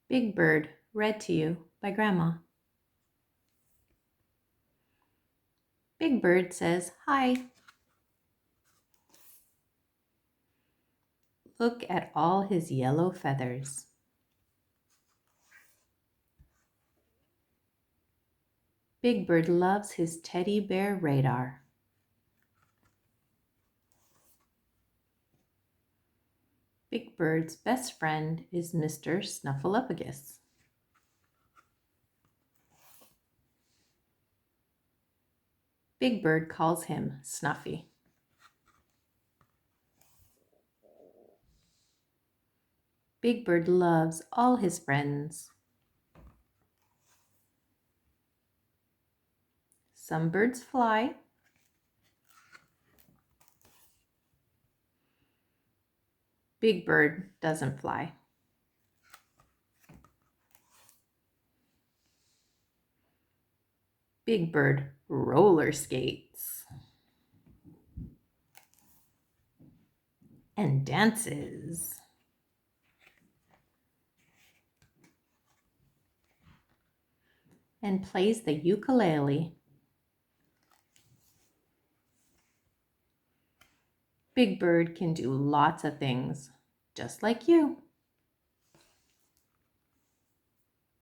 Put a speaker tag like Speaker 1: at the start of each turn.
Speaker 1: Big Bird, read to you by Grandma. Big Bird says hi. Look at all his yellow feathers. Big Bird loves his teddy bear Radar. Big Bird's best friend is Mr. Snuffleupagus. Big Bird calls him Snuffy. Big Bird loves all his friends. Some birds fly. Big Bird doesn't fly. Big Bird roller skates and dances. And plays the ukulele. Big Bird can do lots of things, just like you.